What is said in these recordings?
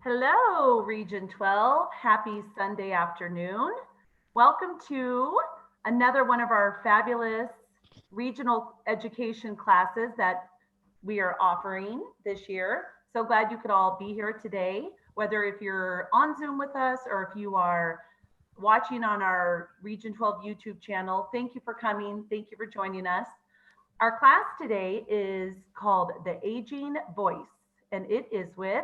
Hello, Region 12. Happy Sunday afternoon. Welcome to another one of our fabulous regional education classes that we are offering this year. So glad you could all be here today, whether if you're on Zoom with us or if you are watching on our Region 12 YouTube channel. Thank you for coming. Thank you for joining us. Our class today is called The Aging Voice, and it is with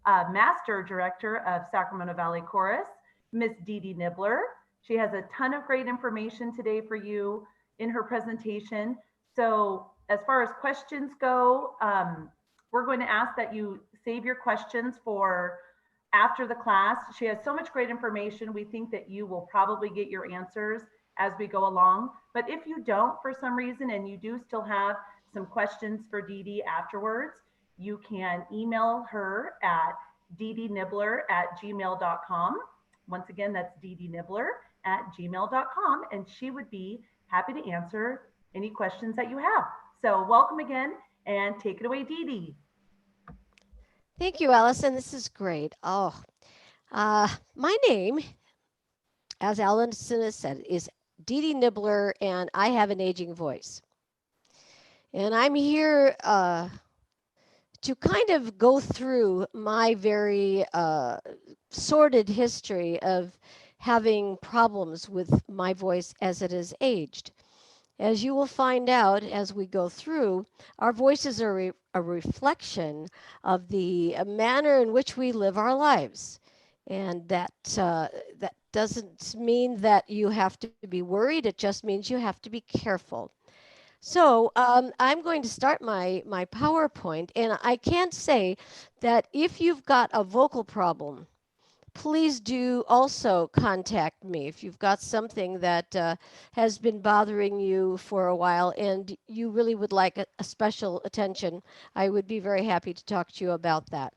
Master Director of Sacramento Valley Chorus, Miss Dee Dee Nibbler. She has a ton of great information today for you in her presentation. So, as far as questions go, we're going to ask that you save your questions for after the class. She has so much great information. We think that you will probably get your answers as we go along. But if you don't for some reason and you do still have some questions for Dee Dee afterwards, you can email her at ddnibbler@gmail.com. Once again, that's ddnibbler@gmail.com, and she would be happy to answer any questions that you have. So welcome again and take it away, Dee Dee. Thank you, Allison. This is great. My name, as Allison has said, is Dee Dee Nibbler, and I have an aging voice. And I'm here to kind of go through my very sordid history of having problems with my voice as it has aged. As you will find out as we go through, our voices are a reflection of the manner in which we live our lives. And that doesn't mean that you have to be worried. It just means you have to be careful. So I'm going to start my PowerPoint, and I can say that if you've got a vocal problem, please do also contact me if you've got something that has been bothering you for a while and you really would like a special attention. I would be very happy to talk to you about that.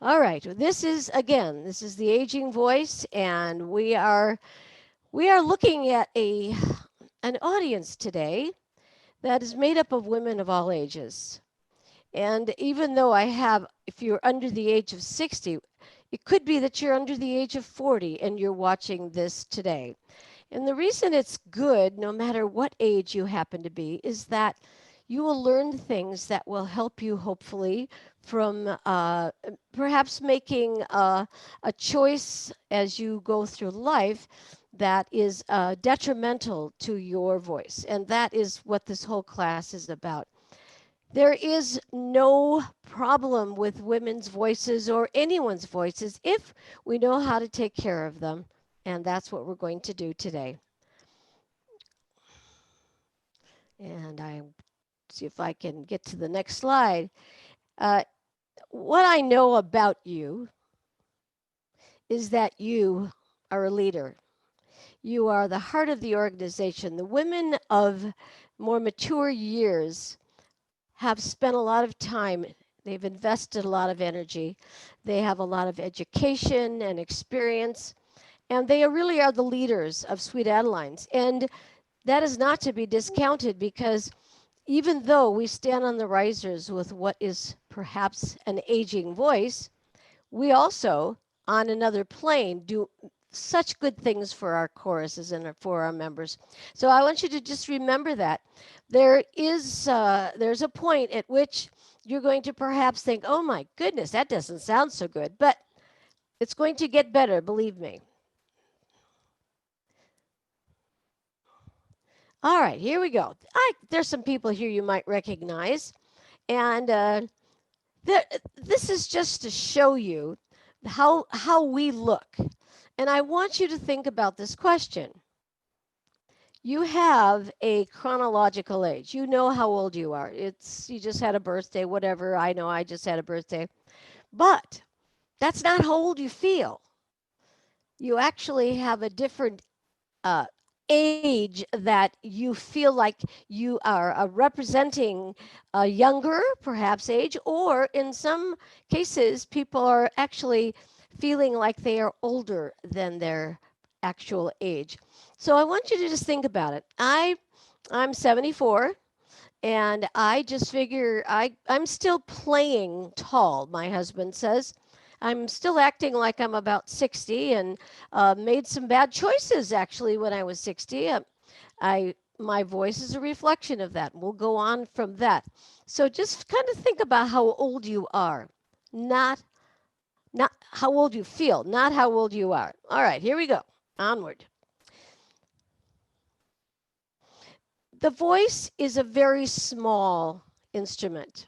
All right, this is the aging voice, and we are looking at an audience today that is made up of women of all ages. And even though if you're under the age of 60, it could be that you're under the age of 40 and you're watching this today. And the reason it's good, no matter what age you happen to be, is that you will learn things that will help you, hopefully, from perhaps making a choice as you go through life that is detrimental to your voice. And that is what this whole class is about. There is no problem with women's voices or anyone's voices if we know how to take care of them. And that's what we're going to do today. And I see if I can get to the next slide. Uh, what I know about you is that you are a leader. You are the heart of the organization. The women of more mature years have spent a lot of time, they've invested a lot of energy, they have a lot of education and experience, and they really are the leaders of Sweet Adelines. And that is not to be discounted because even though we stand on the risers with what is perhaps an aging voice, we also, on another plane, do such good things for our choruses and for our members. So I want you to just remember that there's a point at which you're going to perhaps think, "Oh my goodness, that doesn't sound so good," but it's going to get better, believe me. All right, here we go. There's some people here you might recognize, and this is just to show you how we look. And I want you to think about this question. You have a chronological age. You know how old you are. You just had a birthday, whatever. I know I just had a birthday. But that's not how old you feel. You actually have a different uh, age that you feel like you are representing a younger, perhaps, age, or in some cases, people are actually feeling like they are older than their actual age. So I want you to just think about it. I'm 74. And I just figure I'm still playing tall, my husband says. I'm still acting like I'm about 60 and made some bad choices actually when I was 60. My voice is a reflection of that. We'll go on from that. So just kind of think about how old you are, not not how old you feel, not how old you are. All right, here we go. Onward. The voice is a very small instrument.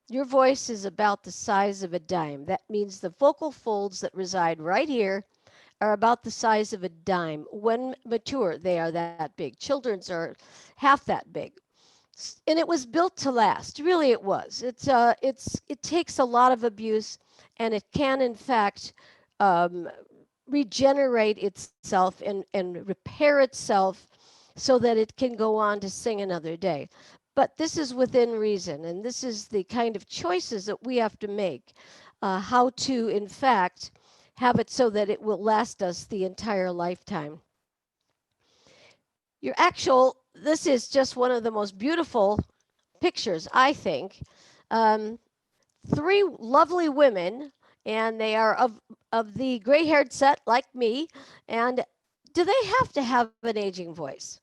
Your voice is about the size of a dime. That means the vocal folds that reside right here are about the size of a dime. When mature, they are that big. Children's are half that big. And it was built to last. Really, it was. It takes a lot of abuse, and it can, in fact, um, regenerate itself and repair itself so that it can go on to sing another day. But this is within reason, and this is the kind of choices that we have to make. How to, in fact, have it so that it will last us the entire lifetime. Your actual, this is just one of the most beautiful pictures, I think. Um, Three lovely women, and they are of the gray-haired set like me. And do they have to have an aging voice?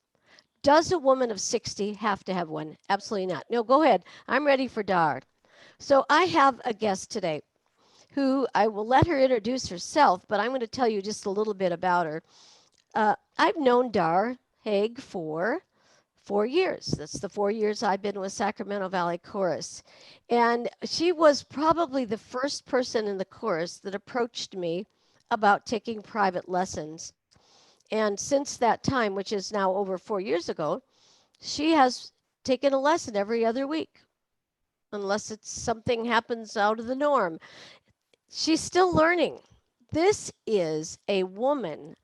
Does a woman of 60 have to have one? Absolutely not. No, go ahead. I'm ready for Dar. So I have a guest today who I will let her introduce herself, but I'm going to tell you just a little bit about her. I've known Dar Haig for 4 years. That's the 4 years I've been with Sacramento Valley Chorus. And she was probably the first person in the chorus that approached me about taking private lessons. And since that time, which is now over 4 years ago, she has taken a lesson every other week, unless it's something happens out of the norm. She's still learning. This is a woman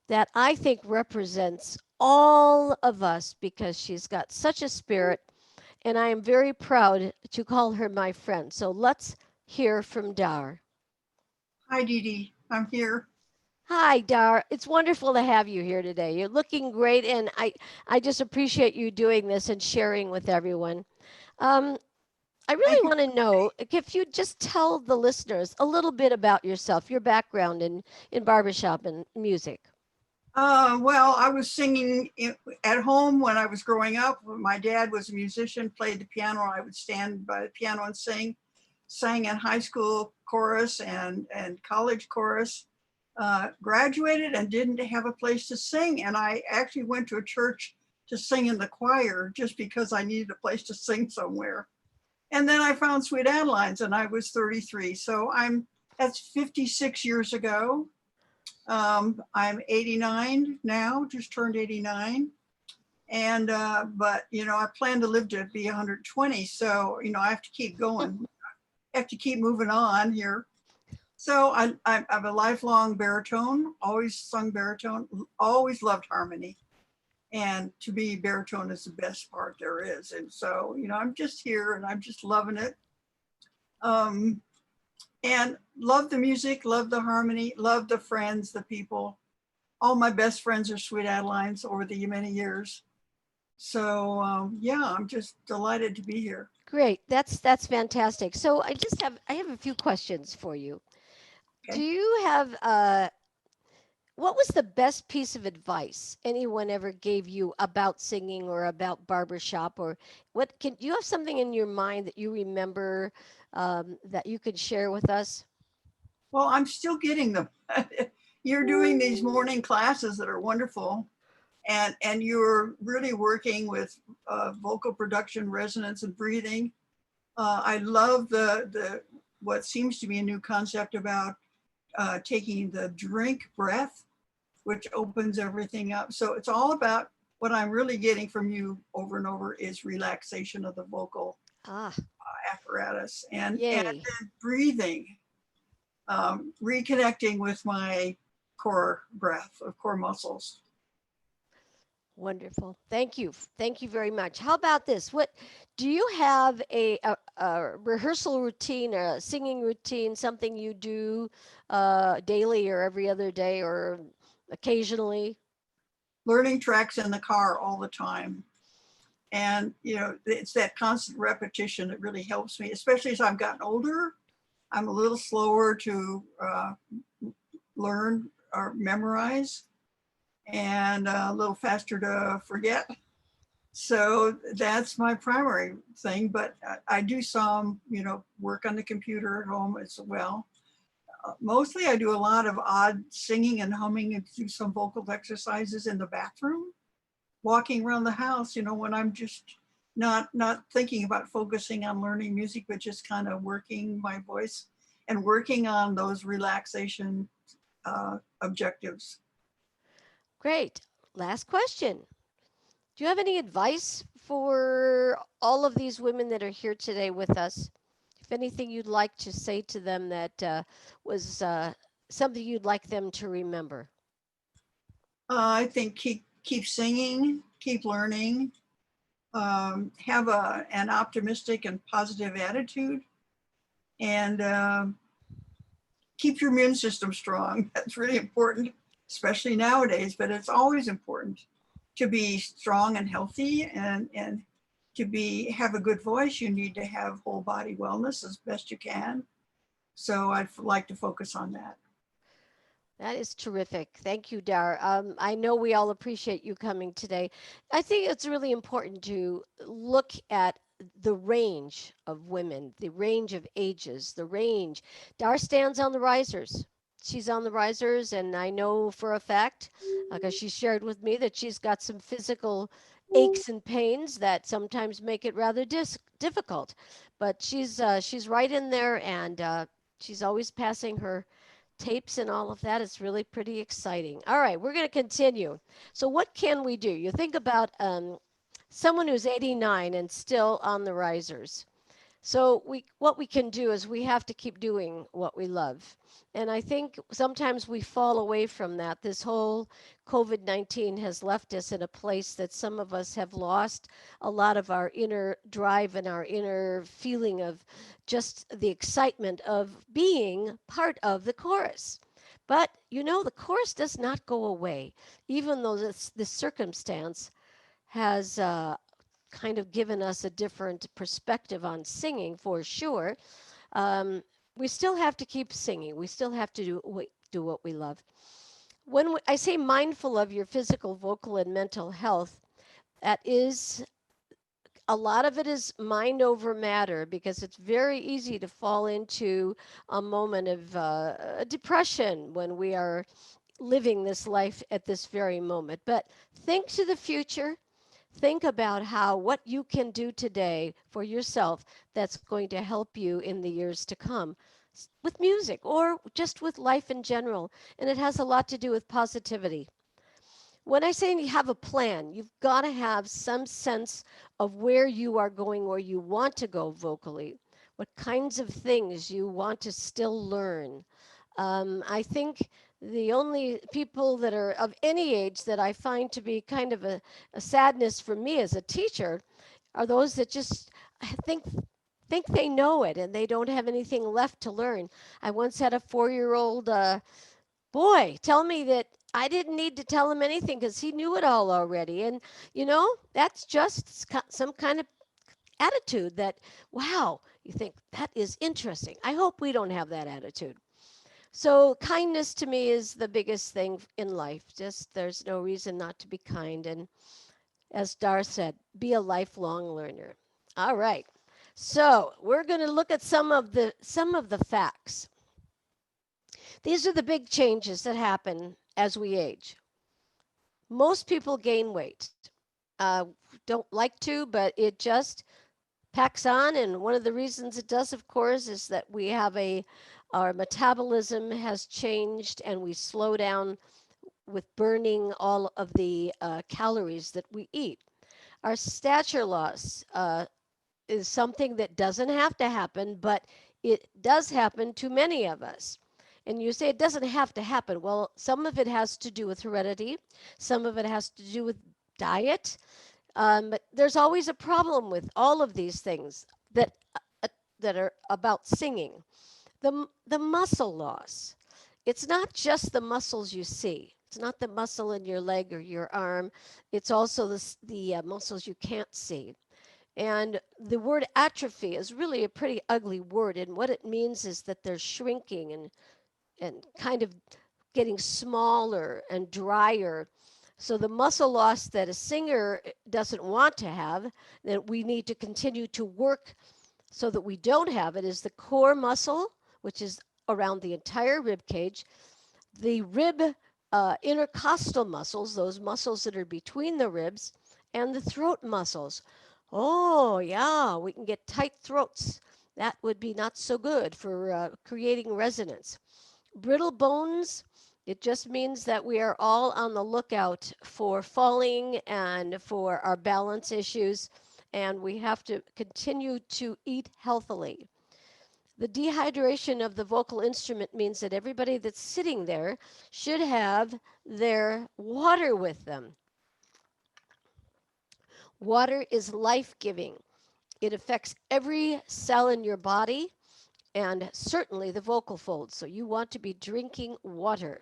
that I think represents all of us because she's got such a spirit, and I am very proud to call her my friend. So let's hear from Dar. Hi, Dee Dee. I'm here. Hi, Dar. It's wonderful to have you here today. You're looking great, and I just appreciate you doing this and sharing with everyone. Um, I Thank really you. want to know if you just tell the listeners a little bit about yourself, your background in barbershop and music. Well, I was singing at home when I was growing up. My dad was a musician, played the piano. I would stand by the piano and sing. Sang in high school chorus and college chorus. Graduated and didn't have a place to sing. And I actually went to a church to sing in the choir just because I needed a place to sing somewhere. And then I found Sweet Adelines and I was 33. So that's 56 years ago. I'm 89 now, just turned 89. And, but, I plan to live to be 120. So, I have to keep going. I have to keep moving on here. So I'm a lifelong baritone, always sung baritone, always loved harmony. And to me, baritone is the best part there is. And so, I'm just here and I'm just loving it. Um, and love the music, love the harmony, love the friends, the people. All my best friends are Sweet Adelines over the many years. So yeah, I'm just delighted to be here. Great. That's fantastic. So I have a few questions for you. Do Okay. you have what was the best piece of advice anyone ever gave you about singing or about barbershop, or what can you have something in your mind that you remember that you could share with us? Well, I'm still getting them. You're doing these morning classes that are wonderful, and you're really working with vocal production, resonance, and breathing. I love the what seems to be a new concept about taking the drink breath, which opens everything up. So it's all about what I'm really getting from you over and over is relaxation of the vocal Ah, apparatus and yay. then breathing, reconnecting with my core breath of core muscles. Wonderful. Thank you. Thank you very much. How about this? What do you have a rehearsal routine, a singing routine, something you do daily or every other day or occasionally? Learning tracks in the car all the time. And, it's that constant repetition that really helps me, especially as I've gotten older. I'm a little slower to learn or memorize, and a little faster to forget. So that's my primary thing, but I do some, work on the computer at home as well. Mostly I do a lot of odd singing and humming and do some vocal exercises in the bathroom, walking around the house, when I'm just not thinking about focusing on learning music, but just kind of working my voice and working on those relaxation objectives. Great. Last question. Do you have any advice for all of these women that are here today with us? If anything you'd like to say to them that was something you'd like them to remember? I think keep singing, keep learning, have an optimistic and positive attitude, and keep your immune system strong. That's really important, especially nowadays, but it's always important to be strong and healthy, and to have a good voice. You need to have whole body wellness as best you can. So I'd like to focus on that. That is terrific. Thank you, Dar. I know we all appreciate you coming today. I think it's really important to look at the range of women, the range of ages, the range. Dar stands on the risers. She's on the risers, and I know for a fact, because she shared with me, that she's got some physical aches and pains that sometimes make it rather difficult. But she's right in there, and she's always passing her tapes and all of that. It's really pretty exciting. All right, we're going to continue. So, what can we do? You think about someone who's 89 and still on the risers. So what we can do is we have to keep doing what we love. And I think sometimes we fall away from that. This whole COVID-19 has left us in a place that some of us have lost a lot of our inner drive and our inner feeling of just the excitement of being part of the chorus. But the chorus does not go away, even though this circumstance has kind of given us a different perspective on singing for sure. Um, we still have to keep singing. We still have to do what we love. When I say mindful of your physical, vocal, and mental health, that is a lot of it is mind over matter, because it's very easy to fall into a moment of depression when we are living this life at this very moment. But think to the future. Think about what you can do today for yourself that's going to help you in the years to come with music or just with life in general. And it has a lot to do with positivity. When I say you have a plan, you've got to have some sense of where you are going, where you want to go vocally, what kinds of things you want to still learn. I think the only people that are of any age that I find to be kind of a sadness for me as a teacher are those that just think they know it and they don't have anything left to learn. I once had a 4-year-old boy tell me that I didn't need to tell him anything because he knew it all already. And, that's just some kind of attitude that, wow, you think that is interesting. I hope we don't have that attitude. So kindness to me is the biggest thing in life. Just there's no reason not to be kind. And as Dar said, be a lifelong learner. All right. So we're going to look at some of the facts. These are the big changes that happen as we age. Most people gain weight. Don't like to, but it just packs on. And one of the reasons it does, of course, is that our metabolism has changed and we slow down with burning all of the calories that we eat. Our stature loss is something that doesn't have to happen, but it does happen to many of us. And you say it doesn't have to happen. Well, some of it has to do with heredity, some of it has to do with diet. But there's always a problem with all of these things that are about singing. The muscle loss. It's not just the muscles you see. It's not the muscle in your leg or your arm. It's also the muscles you can't see. And the word atrophy is really a pretty ugly word. And what it means is that they're shrinking and kind of getting smaller and drier. So the muscle loss that a singer doesn't want to have, that we need to continue to work so that we don't have it, is the core muscle, which is around the entire rib cage, the rib intercostal muscles, those muscles that are between the ribs, and the throat muscles. Oh, yeah, we can get tight throats. That would be not so good for creating resonance. Brittle bones, it just means that we are all on the lookout for falling and for our balance issues, and we have to continue to eat healthily. The dehydration of the vocal instrument means that everybody that's sitting there should have their water with them. Water is life giving, it affects every cell in your body and certainly the vocal folds. So you want to be drinking water.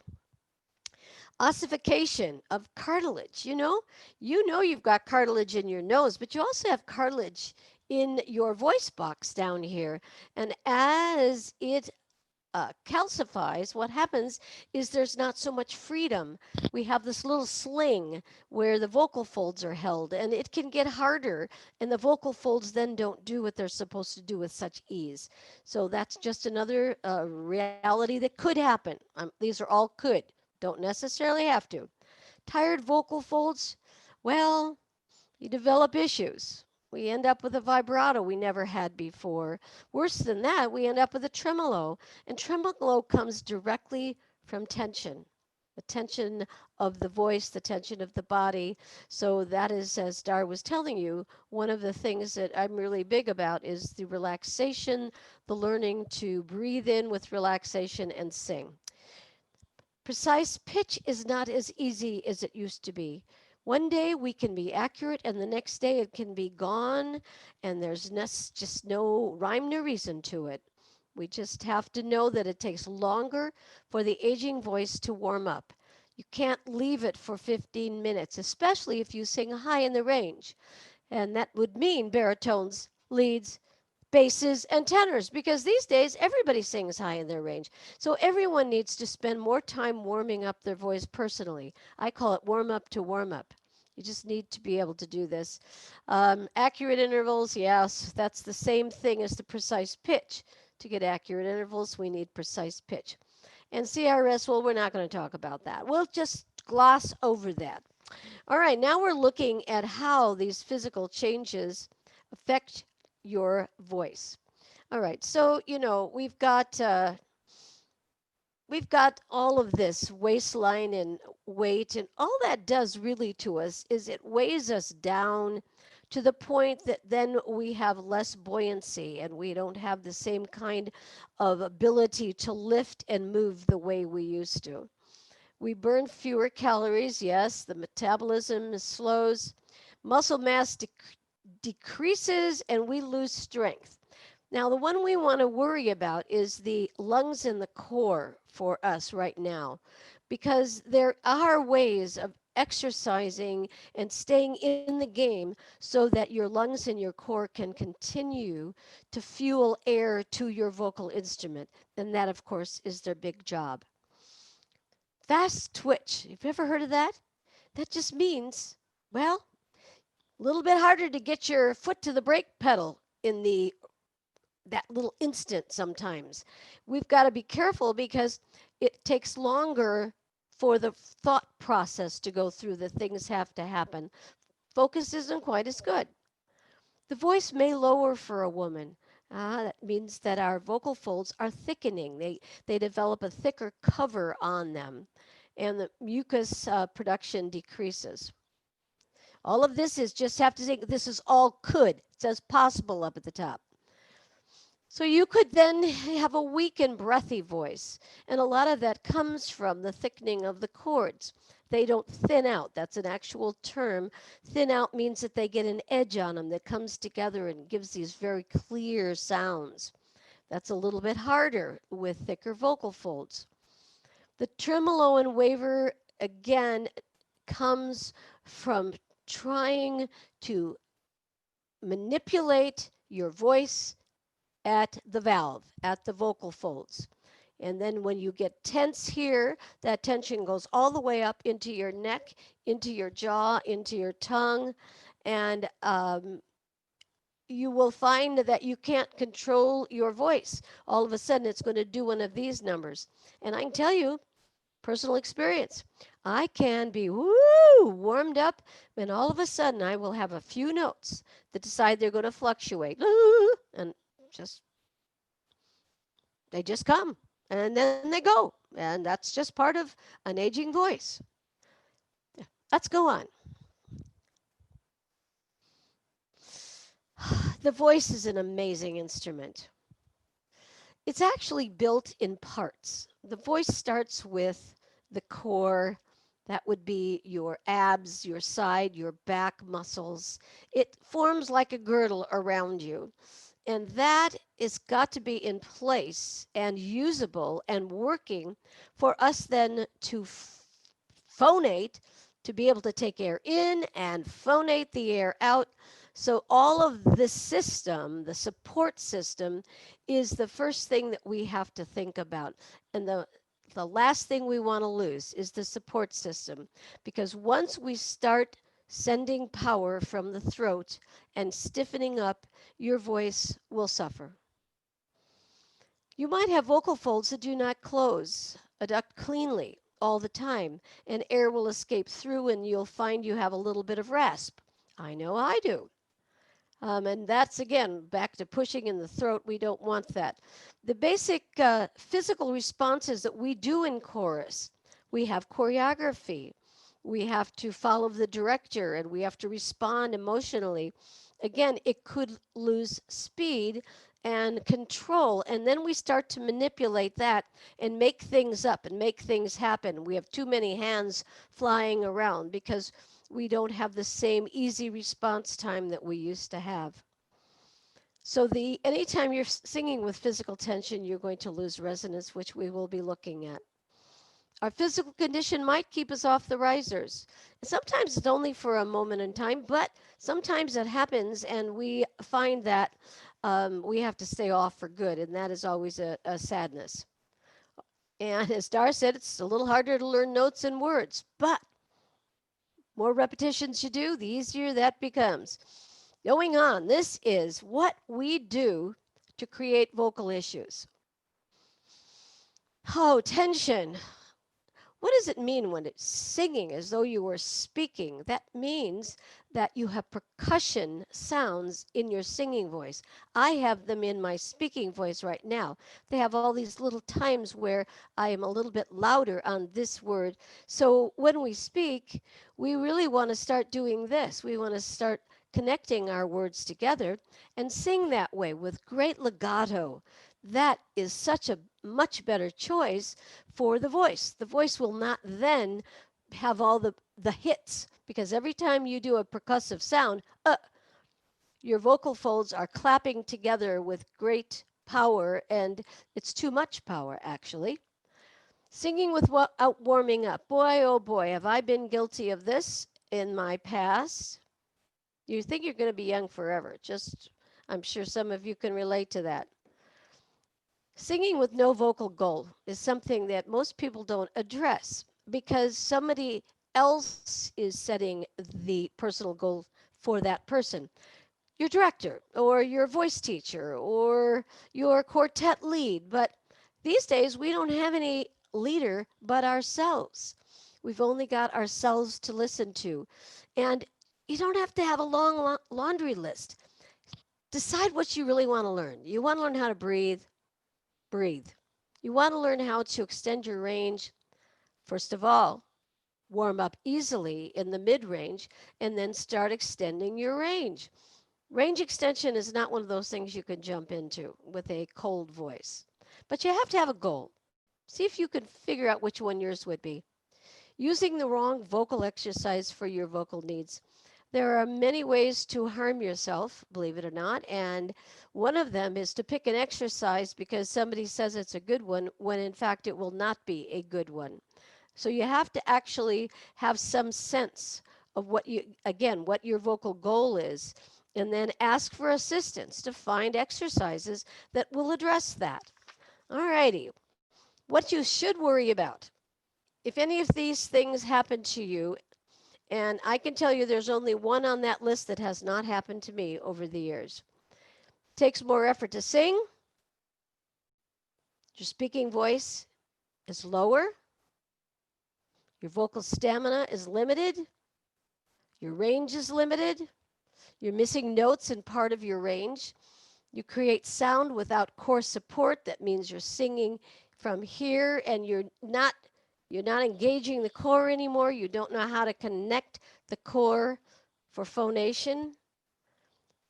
Ossification of cartilage. You know you've got cartilage in your nose, but you also have cartilage in your voice box down here. And as it calcifies, what happens is there's not so much freedom. We have this little sling where the vocal folds are held, and it can get harder, and the vocal folds then don't do what they're supposed to do with such ease. So that's just another reality that could happen. These are all could, don't necessarily have to. Tired vocal folds, well, you develop issues. We end up with a vibrato we never had before. Worse than that, we end up with a tremolo. And tremolo comes directly from tension, the tension of the voice, the tension of the body. So that is, as Dar was telling you, one of the things that I'm really big about is the relaxation, the learning to breathe in with relaxation and sing. Precise pitch is not as easy as it used to be. One day we can be accurate, and the next day it can be gone, and there's just no rhyme nor reason to it. We just have to know that it takes longer for the aging voice to warm up. You can't leave it for 15 minutes, especially if you sing high in the range. And that would mean baritones, leads, basses, and tenors, because these days everybody sings high in their range. So everyone needs to spend more time warming up their voice personally. I call it warm up to warm up. You just need to be able to do this. Accurate intervals, yes, that's the same thing as the precise pitch. To get accurate intervals, we need precise pitch. And CRS, well, we're not going to talk about that. We'll just gloss over that. All right, now we're looking at how these physical changes affect your voice. All right, so we've got all of this waistline and weight, and all that does really to us is it weighs us down to the point that then we have less buoyancy and we don't have the same kind of ability to lift and move the way we used to. We burn fewer calories, yes, the metabolism slows, muscle mass decreases, and we lose strength. Now, the one we want to worry about is the lungs and the core for us right now, because there are ways of exercising and staying in the game so that your lungs and your core can continue to fuel air to your vocal instrument. And that, of course, is their big job. Fast twitch. Have you ever heard of that? That just means, well, a little bit harder to get your foot to the brake pedal in that little instant sometimes. We've got to be careful because it takes longer for the thought process to go through. The things have to happen. Focus isn't quite as good. The voice may lower for a woman. That means that our vocal folds are thickening. They develop a thicker cover on them, and the mucus production decreases. All of this is just have to say this is all could. It says possible up at the top. So you could then have a weak and breathy voice, and a lot of that comes from the thickening of the cords. They don't thin out. That's an actual term. Thin out means that they get an edge on them that comes together and gives these very clear sounds. That's a little bit harder with thicker vocal folds. The tremolo and waver, again, comes from trying to manipulate your voice at the valve, at the vocal folds. And then when you get tense here, that tension goes all the way up into your neck, into your jaw, into your tongue. And you will find that you can't control your voice. All of a sudden, it's going to do one of these numbers. And I can tell you, personal experience, I can be warmed up, and all of a sudden, I will have a few notes that decide they're going to fluctuate. And just, they just come, and then they go. And that's just part of an aging voice. Let's go on. The voice is an amazing instrument. It's actually built in parts. The voice starts with the core. That would be your abs, your side, your back muscles. It forms like a girdle around you. And that is got to be in place and usable and working for us then to phonate, to be able to take air in and phonate the air out. So all of this system, the support system, is the first thing that we have to think about. And the last thing we want to lose is the support system, because once we start sending power from the throat and stiffening up, your voice will suffer. You might have vocal folds that do not close, adduct cleanly all the time, and air will escape through, and you'll find you have a little bit of rasp. I know I do. And that's, again, back to pushing in the throat. We don't want that. The basic physical responses that we do in chorus, we have choreography. We have to follow the director, and we have to respond emotionally. Again, it could lose speed and control, and then we start to manipulate that and make things up and make things happen. We have too many hands flying around because we don't have the same easy response time that we used to have. So anytime you're singing with physical tension, you're going to lose resonance, which we will be looking at. Our physical condition might keep us off the risers. Sometimes it's only for a moment in time, but sometimes it happens and we find that we have to stay off for good, and that is always a sadness. And as Dar said, it's a little harder to learn notes and words, but more repetitions you do, the easier that becomes. Going on, this is what we do to create vocal issues. Oh, tension. What does it mean when it's singing as though you were speaking? That means that you have percussion sounds in your singing voice. I have them in my speaking voice right now. They have all these little times where I am a little bit louder on this word. So when we speak, we really want to start doing this. We want to start connecting our words together and sing that way with great legato. That is such a much better choice for the voice. The voice will not then have all the hits, because every time you do a percussive sound, your vocal folds are clapping together with great power, and it's too much power, actually. Singing without warming up. Boy, oh boy, have I been guilty of this in my past. You think you're going to be young forever. I'm sure some of you can relate to that. Singing with no vocal goal is something that most people don't address because somebody else is setting the personal goal for that person. Your director or your voice teacher or your quartet lead. But these days, we don't have any leader but ourselves. We've only got ourselves to listen to. And you don't have to have a long laundry list. Decide what you really want to learn. You want to learn how to breathe? Breathe. You want to learn how to extend your range. First of all, warm up easily in the mid-range and then start extending your range. Range extension is not one of those things you can jump into with a cold voice. But you have to have a goal. See if you can figure out which one yours would be. Using the wrong vocal exercise for your vocal needs. There are many ways to harm yourself, believe it or not, and one of them is to pick an exercise because somebody says it's a good one when in fact it will not be a good one. So you have to actually have some sense of what your vocal goal is and then ask for assistance to find exercises that will address that. All righty. What you should worry about. If any of these things happen to you, and I can tell you there's only one on that list that has not happened to me over the years. Takes more effort to sing. Your speaking voice is lower. Your vocal stamina is limited. Your range is limited. You're missing notes in part of your range. You create sound without core support. That means you're singing from here and you're not engaging the core anymore. You don't know how to connect the core for phonation.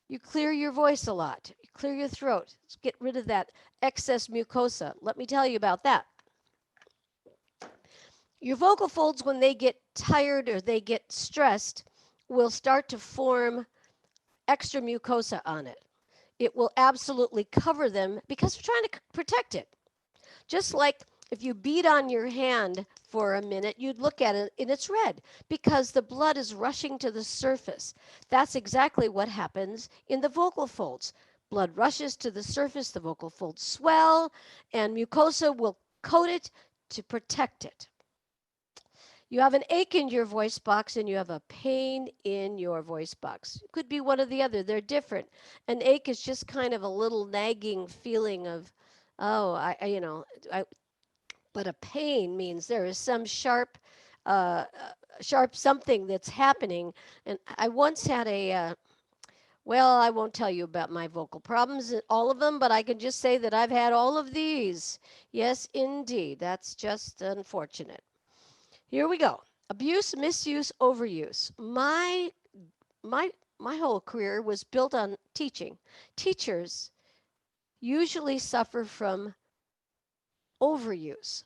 You clear your voice a lot. You clear your throat. Let's get rid of that excess mucosa. Let me tell you about that. Your vocal folds, when they get tired or they get stressed, will start to form extra mucosa on it. It will absolutely cover them because we're trying to protect it. Just like if you beat on your hand for a minute, you'd look at it and it's red because the blood is rushing to the surface. That's exactly what happens in the vocal folds. Blood rushes to the surface, the vocal folds swell, and mucosa will coat it to protect it. You have an ache in your voice box and you have a pain in your voice box. It could be one or the other. They're different. An ache is just kind of a little nagging feeling of, oh, but a pain means there is some uh, sharp something that's happening. And I once had well, I won't tell you about my vocal problems, all of them, but I can just say that I've had all of these. Yes, indeed. That's just unfortunate. Here we go. Abuse, misuse, overuse. My whole career was built on teaching. Teachers usually suffer from overuse.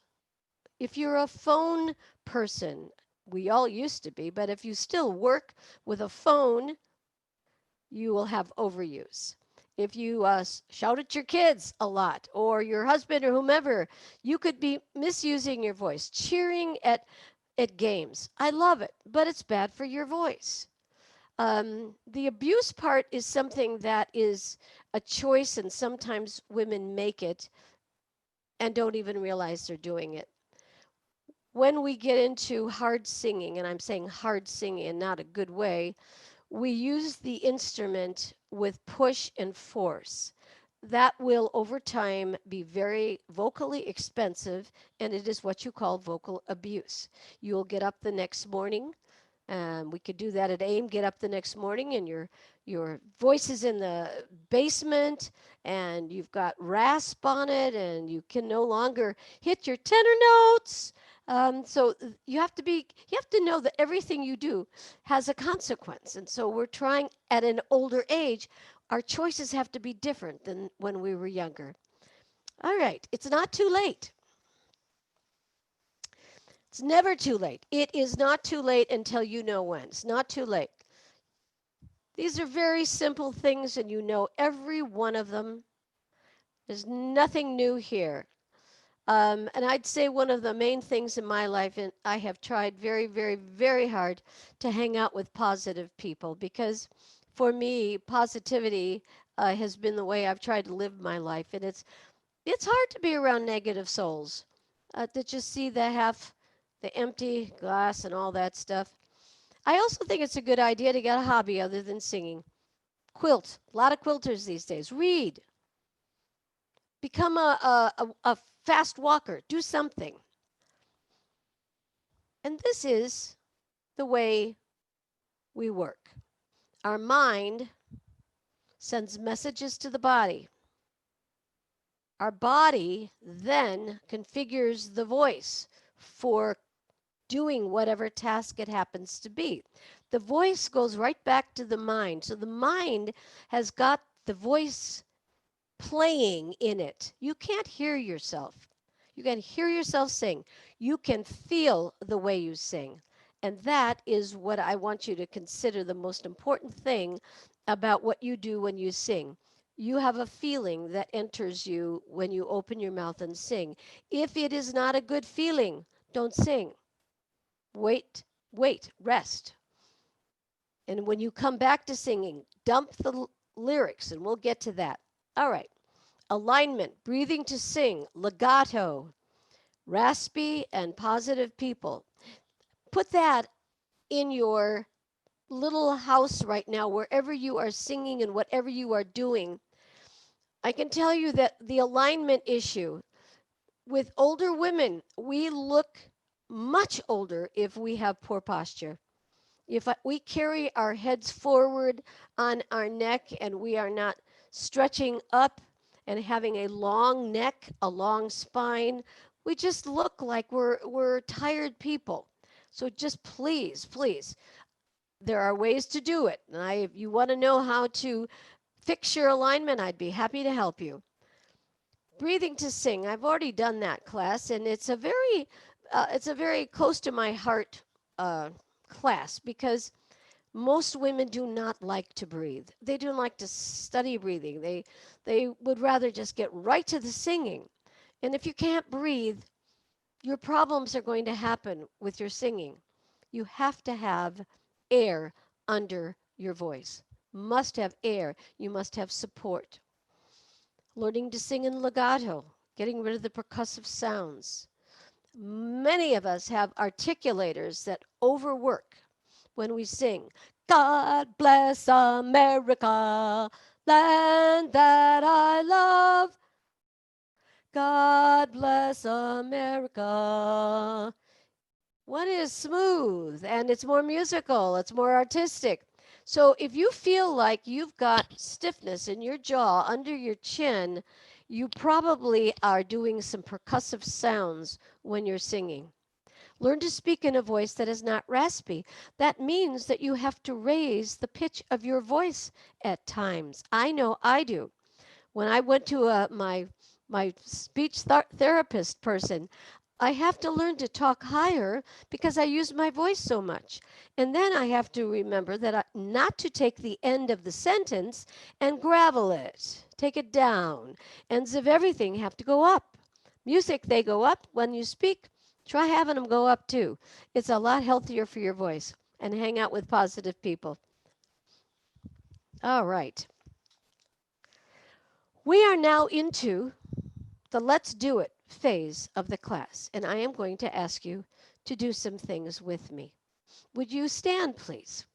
If you're a phone person, we all used to be, but if you still work with a phone, you will have overuse. If you shout at your kids a lot or your husband or whomever, you could be misusing your voice, cheering at games. I love it, but it's bad for your voice. The abuse part is something that is a choice, and sometimes women make it and don't even realize they're doing it. When we get into hard singing, and I'm saying hard singing in not a good way, we use the instrument with push and force. That will over time be very vocally expensive, and it is what you call vocal abuse. You'll get up the next morning. We could do that at AIM. Get up the next morning, and your voice is in the basement, and you've got rasp on it, and you can no longer hit your tenor notes. So you have to know that everything you do has a consequence. And so we're trying at an older age, our choices have to be different than when we were younger. All right, it's not too late. It's never too late. It is not too late until you know when. It's not too late. These are very simple things, and you know every one of them. There's nothing new here. And I'd say one of the main things in my life, and I have tried very, very, very hard to hang out with positive people because for me, positivity has been the way I've tried to live my life. And it's hard to be around negative souls to just see the empty glass and all that stuff. I also think it's a good idea to get a hobby other than singing. Quilt. A lot of quilters these days. Read. Become a fast walker. Do something. And this is the way we work. Our mind sends messages to the body. Our body then configures the voice for doing whatever task it happens to be. The voice goes right back to the mind. So the mind has got the voice playing in it. You can't hear yourself. You can hear yourself sing. You can feel the way you sing. And that is what I want you to consider the most important thing about what you do when you sing. You have a feeling that enters you when you open your mouth and sing. If it is not a good feeling, don't sing. Wait, rest. And when you come back to singing, dump the lyrics, and we'll get to that. All right. Alignment, breathing to sing, legato, raspy and positive people. Put that in your little house right now, wherever you are singing and whatever you are doing. I can tell you that the alignment issue with older women, we look much older if we have poor posture. If we carry our heads forward on our neck and we are not stretching up and having a long neck, a long spine, we just look like we're tired people. So just please, please, there are ways to do it. And if you want to know how to fix your alignment, I'd be happy to help you. Breathing to sing. I've already done that class, and it's a very close to my heart class because most women do not like to breathe. They don't like to study breathing. They would rather just get right to the singing. And if you can't breathe, your problems are going to happen with your singing. You have to have air under your voice. Must have air. You must have support. Learning to sing in legato, getting rid of the percussive sounds. Many of us have articulators that overwork when we sing. God bless America, land that I love. God bless America. One is smooth and it's more musical, it's more artistic. So if you feel like you've got stiffness in your jaw under your chin, you probably are doing some percussive sounds when you're singing. Learn to speak in a voice that is not raspy. That means that you have to raise the pitch of your voice at times. I know I do. When I went to my speech therapist person, I have to learn to talk higher because I use my voice so much. And then I have to remember that not to take the end of the sentence and gravel it, take it down. Ends of everything have to go up. Music, they go up. When you speak, try having them go up too. It's a lot healthier for your voice. And hang out with positive people. All right. We are now into the let's do it phase of the class, and I am going to ask you to do some things with me. Would you stand, please?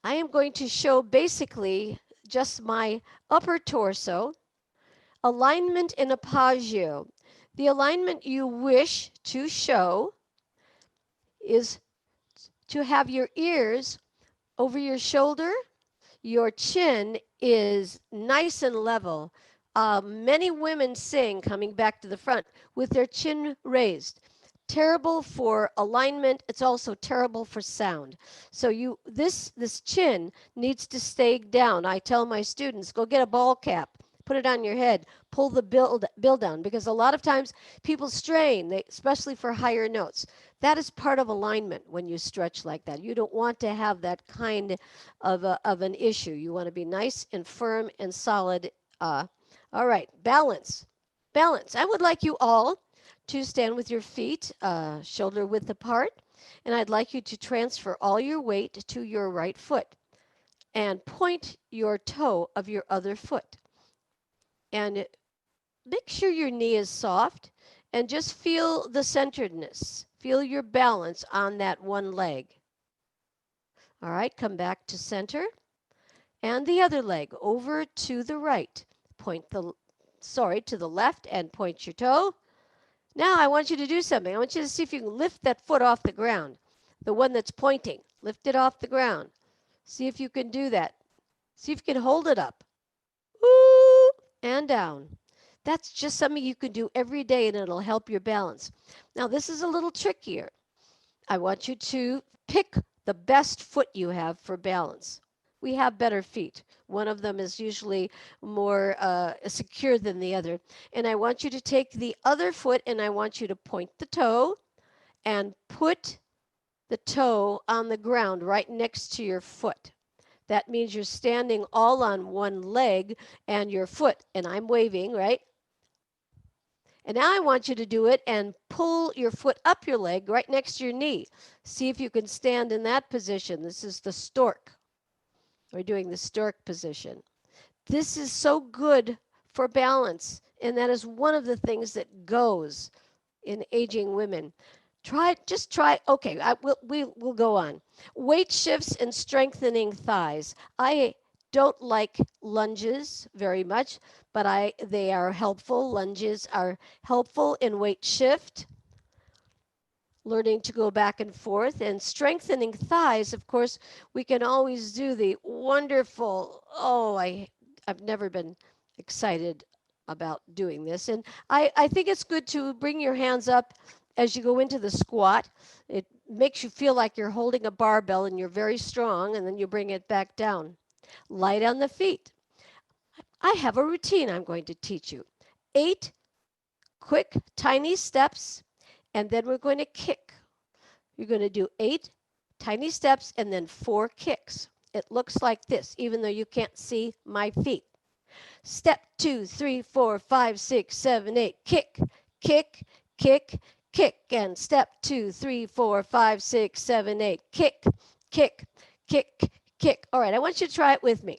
I am going to show basically just my upper torso, alignment in apagio. The alignment you wish to show is to have your ears over your shoulder. Your chin is nice and level. Many women sing coming back to the front with their chin raised. Terrible for alignment. It's also terrible for sound. So this chin needs to stay down. I tell my students, go get a ball cap, put it on your head, pull the bill down, because a lot of times people strain, especially for higher notes. That is part of alignment when you stretch like that. You don't want to have that kind of an issue. You want to be nice and firm and solid. All right, balance. Balance. I would like you all to stand with your feet shoulder width apart, and I'd like you to transfer all your weight to your right foot and point your toe of your other foot. And make sure your knee is soft and just feel the centeredness. Feel your balance on that one leg. All right, come back to center. And the other leg over to the right. To the left and point your toe. Now I want you to do something. I want you to see if you can lift that foot off the ground. The one that's pointing. Lift it off the ground. See if you can do that. See if you can hold it up. Ooh, and down. That's just something you can do every day and it'll help your balance. Now this is a little trickier. I want you to pick the best foot you have for balance. We have better feet. One of them is usually more secure than the other. And I want you to take the other foot and I want you to point the toe and put the toe on the ground right next to your foot. That means you're standing all on one leg and your foot, and I'm waving, right? And now I want you to do it and pull your foot up your leg right next to your knee. See if you can stand in that position. This is the stork. We're doing the stork position. This is so good for balance, and that is one of the things that goes in aging women. Just try. Okay, we'll go on. Weight shifts and strengthening thighs. I don't like lunges very much, but they are helpful. Lunges are helpful in weight shift, learning to go back and forth, and strengthening thighs. Of course, we can always do the wonderful. I've never been excited about doing this, and I think it's good to bring your hands up as you go into the squat. It makes you feel like you're holding a barbell and you're very strong, and then you bring it back down. Light on the feet. I have a routine I'm going to teach you. 8 quick, tiny steps, and then we're going to kick. You're going to do 8 tiny steps and then 4 kicks. It looks like this, even though you can't see my feet. Step 2, 3, 4, 5, 6, 7, 8. Kick, kick, kick, kick. And step 2, 3, 4, 5, 6, 7, 8. Kick, kick, kick, kick. All right, I want you to try it with me.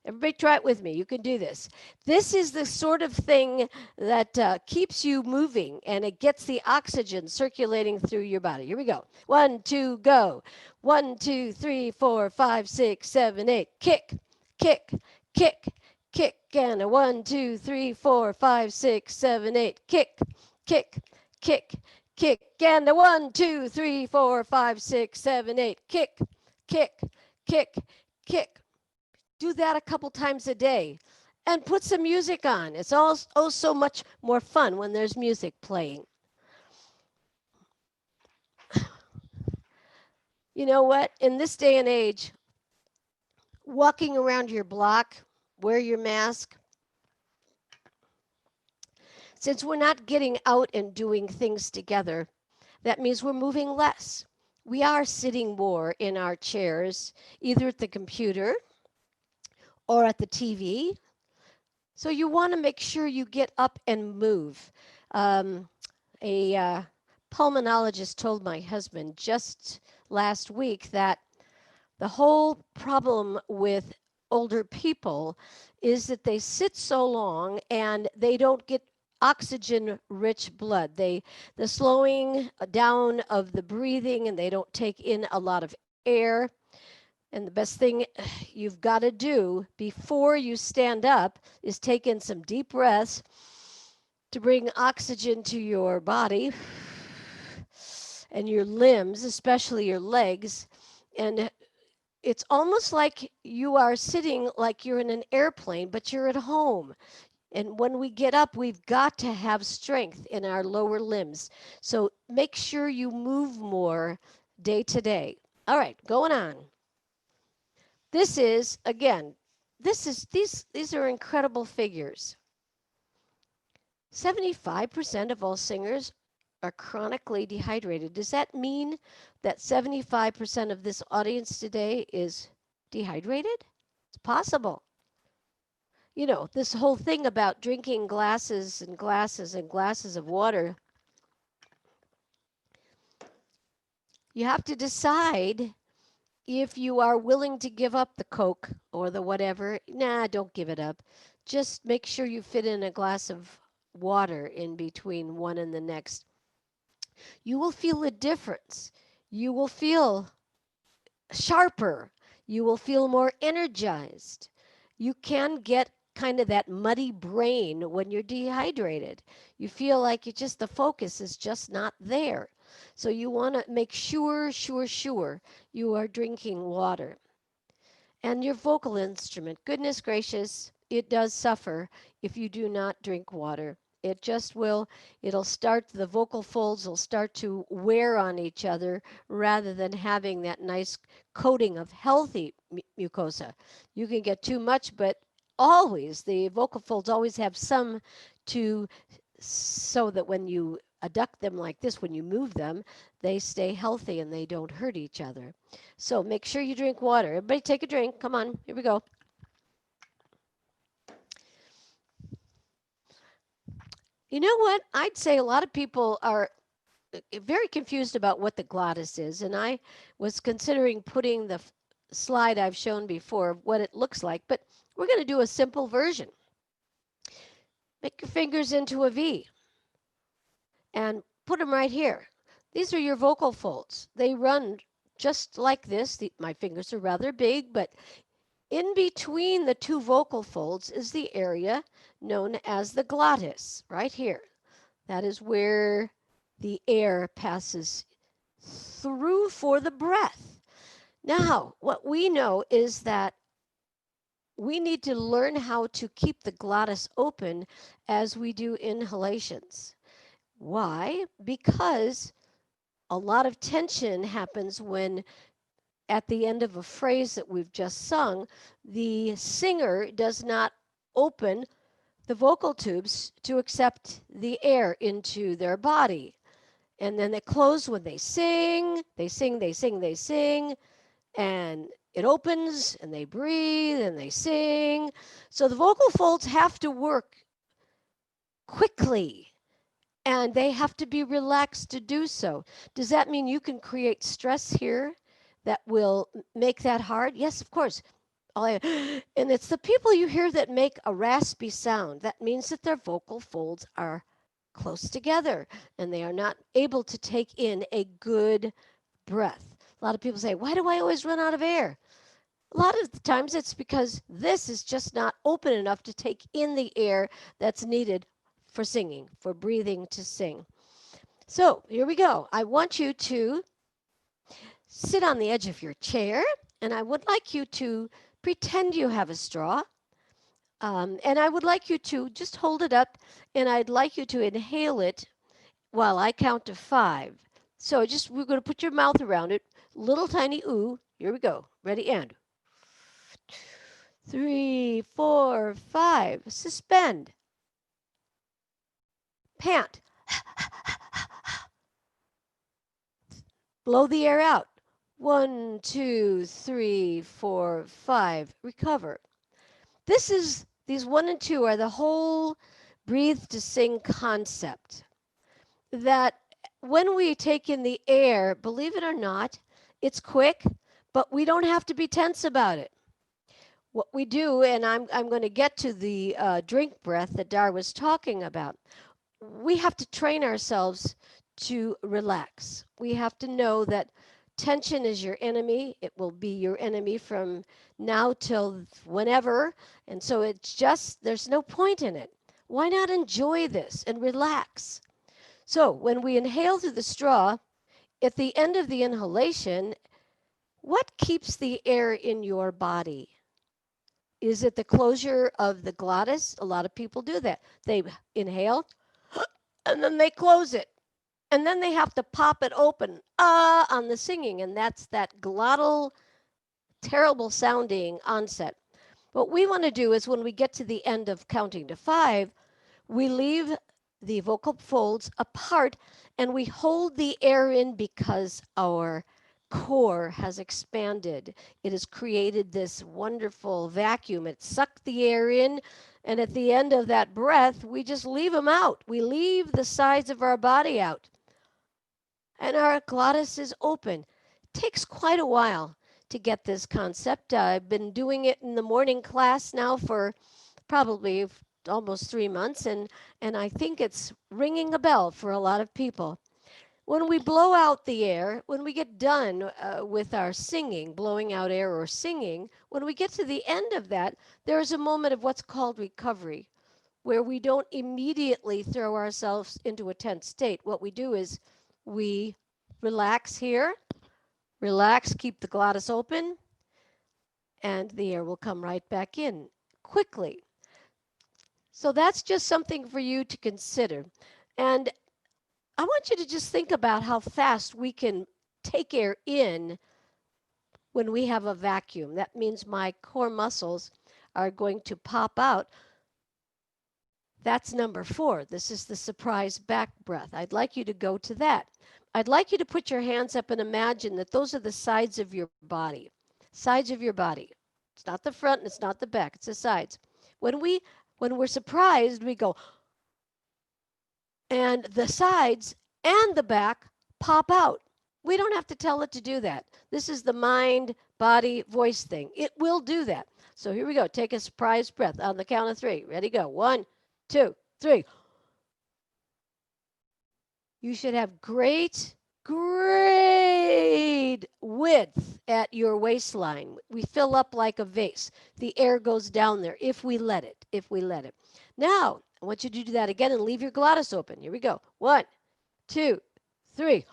Everybody try it with me. You can do this. This is the sort of thing that keeps you moving, and it gets the oxygen circulating through your body. Here we go. 1, 2, go. 1, 2, 3, 4, 5, 6, 7, 8. Kick, kick, kick, kick. And a 1, 2, 3, 4, 5, 6, 7, 8. Kick, kick, kick, kick. And a 1, 2, 3, 4, 5, 6, 7, 8. Kick, kick, kick, kick. Do that a couple times a day and put some music on. It's oh so much more fun when there's music playing. You know what? In this day and age, walking around your block, wear your mask. Since we're not getting out and doing things together, that means we're moving less. We are sitting more in our chairs, either at the computer or at the TV. So you want to make sure you get up and move. A pulmonologist told my husband just last week that the whole problem with older people is that they sit so long and they don't get oxygen rich blood. The slowing down of the breathing, and they don't take in a lot of air. And the best thing you've got to do before you stand up is take in some deep breaths to bring oxygen to your body and your limbs, especially your legs. And it's almost like you are sitting like you're in an airplane, but you're at home. And when we get up, we've got to have strength in our lower limbs. So make sure you move more day to day. All right, going on. This is, again, these are incredible figures. 75% of all singers are chronically dehydrated. Does that mean that 75% of this audience today is dehydrated? It's possible. You know, this whole thing about drinking glasses and glasses and glasses of water, you have to decide if you are willing to give up the Coke or the whatever. Nah, don't give it up. Just make sure you fit in a glass of water in between one and the next. You will feel a difference. You will feel sharper. You will feel more energized. You can get kind of that muddy brain when you're dehydrated. You feel like the focus is just not there. So you want to make sure you are drinking water. And your vocal instrument, goodness gracious, it does suffer if you do not drink water. It just will, the vocal folds will start to wear on each other rather than having that nice coating of healthy mucosa. You can get too much, but always, the vocal folds always have some so that when you adduct them like this, when you move them, they stay healthy and they don't hurt each other. So make sure you drink water. Everybody take a drink. Come on, here we go. You know what? I'd say a lot of people are very confused about what the glottis is, and I was considering putting the slide I've shown before of what it looks like, but we're going to do a simple version. Make your fingers into a V and put them right here. These are your vocal folds. They run just like this. My fingers are rather big, but in between the two vocal folds is the area known as the glottis, right here. That is where the air passes through for the breath. Now, what we know is that we need to learn how to keep the glottis open as we do inhalations. Why? Because a lot of tension happens when at the end of a phrase that we've just sung, the singer does not open the vocal tubes to accept the air into their body. And then they close when they sing, they sing, they sing, they sing, and it opens and they breathe and they sing. So the vocal folds have to work quickly and they have to be relaxed to do so. Does that mean you can create stress here that will make that hard? Yes, of course. And it's the people you hear that make a raspy sound. That means that their vocal folds are close together and they are not able to take in a good breath. A lot of people say, why do I always run out of air? A lot of the times it's because this is just not open enough to take in the air that's needed for singing, for breathing to sing. So here we go. I want you to sit on the edge of your chair, and I would like you to pretend you have a straw. And I would like you to just hold it up, and I'd like you to inhale it while I count to 5. So we're going to put your mouth around it. Little tiny ooh. Here we go. Ready, and 3, 4, 5. Suspend. Pant. Blow the air out. 1, 2, 3, 4, 5. Recover. These 1 and 2 are the whole breathe to sing concept. That when we take in the air, believe it or not, it's quick, but we don't have to be tense about it. What we do, and I'm going to get to the drink breath that Dar was talking about. We have to train ourselves to relax. We have to know that tension is your enemy. It will be your enemy from now till whenever. And so there's no point in it. Why not enjoy this and relax? So when we inhale through the straw, at the end of the inhalation, what keeps the air in your body? Is it the closure of the glottis? A lot of people do that. They inhale and then they close it. And then they have to pop it open on the singing. And that's that glottal, terrible sounding onset. What we want to do is when we get to the end of counting to 5, we leave the vocal folds apart and we hold the air in because our core has expanded. It has created this wonderful vacuum. It sucked the air in, and at the end of that breath, we just leave them out. We leave the sides of our body out. And our glottis is open. It takes quite a while to get this concept. I've been doing it in the morning class now for probably almost 3 months, and I think it's ringing a bell for a lot of people. When we blow out the air, when we get done with our singing, blowing out air or singing, when we get to the end of that, there's a moment of what's called recovery, where we don't immediately throw ourselves into a tense state. What we do is we relax here, relax, keep the glottis open, and the air will come right back in quickly. So that's just something for you to consider. And I want you to just think about how fast we can take air in when we have a vacuum. That means my core muscles are going to pop out. That's number 4. This is the surprise back breath. I'd like you to go to that. I'd like you to put your hands up and imagine that those are the sides of your body. Sides of your body. It's not the front and it's not the back. It's the sides. When we're surprised, we go, and the sides and the back pop out. We don't have to tell it to do that. This is the mind, body, voice thing. It will do that. So here we go. Take a surprise breath on the count of 3. Ready, go. 1, 2, 3. You should have great width at your waistline. We fill up like a vase. The air goes down there if we let it. Now, I want you to do that again and leave your glottis open. Here we go. 1, 2, 3.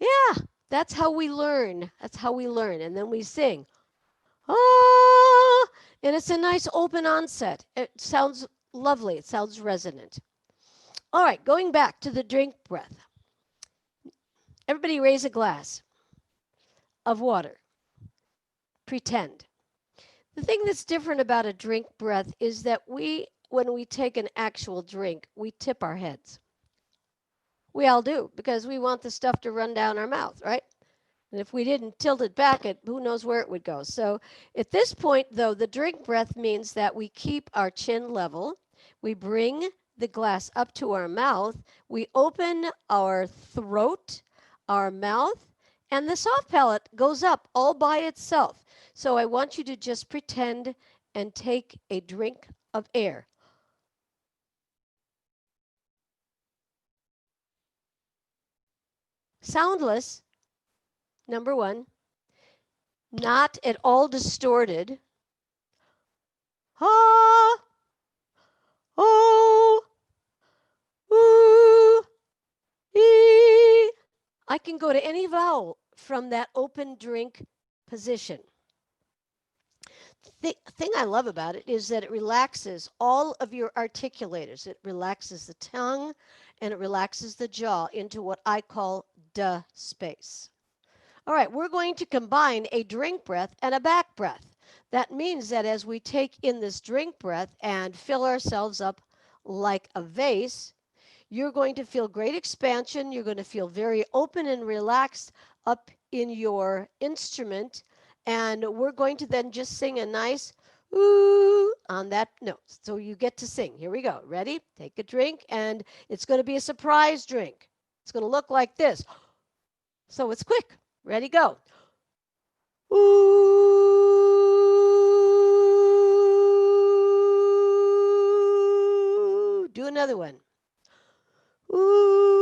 Yeah, that's how we learn. And then we sing. Ah, and it's a nice open onset. It sounds lovely. It sounds resonant. All right, going back to the drink breath. Everybody raise a glass of water. Pretend. The thing that's different about a drink breath is that when we take an actual drink, we tip our heads. We all do, because we want the stuff to run down our mouth, right? And if we didn't tilt it back, who knows where it would go. So at this point, though, the drink breath means that we keep our chin level. We bring the glass up to our mouth. We open our throat, our mouth, and the soft palate goes up all by itself. So I want you to just pretend and take a drink of air. Soundless, number 1. Not at all distorted. Ah, oh, ooh, ee. I can go to any vowel from that open drink position. The thing I love about it is that it relaxes all of your articulators. It relaxes the tongue and it relaxes the jaw into what I call duh space. All right, we're going to combine a drink breath and a back breath. That means that as we take in this drink breath and fill ourselves up like a vase, you're going to feel great expansion. You're going to feel very open and relaxed up in your instrument. And we're going to then just sing a nice ooh on that note. So you get to sing. Here we go. Ready? Take a drink, and it's going to be a surprise drink. It's going to look like this. So it's quick. Ready, go. Ooh. Do another one. Ooh.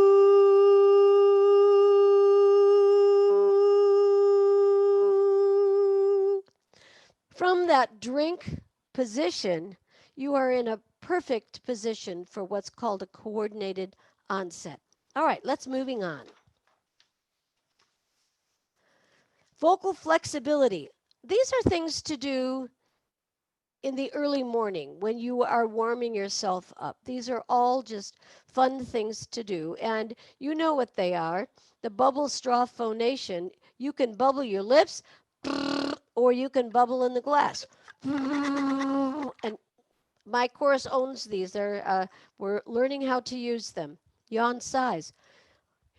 From that drink position, you are in a perfect position for what's called a coordinated onset. All right, let's moving on. Vocal flexibility. These are things to do in the early morning when you are warming yourself up. These are all just fun things to do, and you know what they are. The bubble straw phonation. You can bubble your lips, or you can bubble in the glass. And my chorus owns these. We're learning how to use them. Yawn sighs.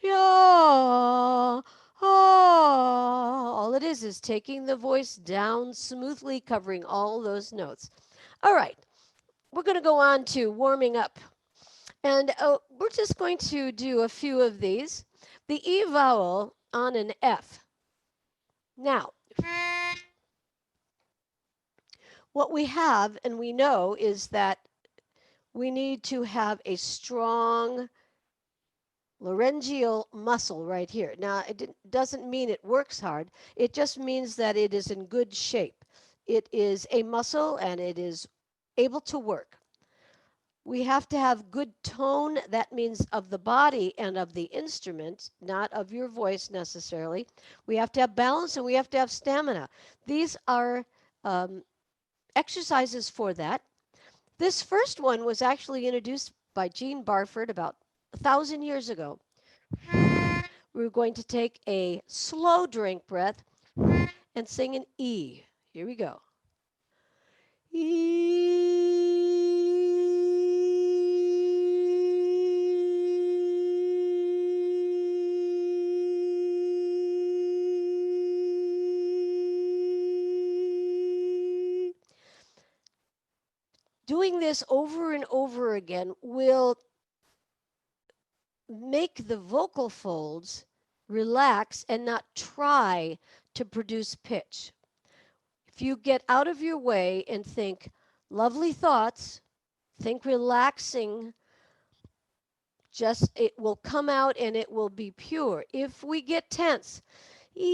Yeah. All it is taking the voice down smoothly, covering all those notes. All right, we're going to go on to warming up. And we're just going to do a few of these. The E vowel on an F. Now, what we have and we know is that we need to have a strong laryngeal muscle right here. Now, it doesn't mean it works hard. It just means that it is in good shape. It is a muscle and it is able to work. We have to have good tone. That means of the body and of the instrument, not of your voice necessarily. We have to have balance and we have to have stamina. These are exercises for that. This first one was actually introduced by Jean Barford about 1,000 years ago. We're going to take a slow drink breath and sing an E. Here we go. Doing doing this over and over again will make the vocal folds relax and not try to produce pitch. If you get out of your way and think lovely thoughts, think relaxing, just it will come out and it will be pure. If we get tense, it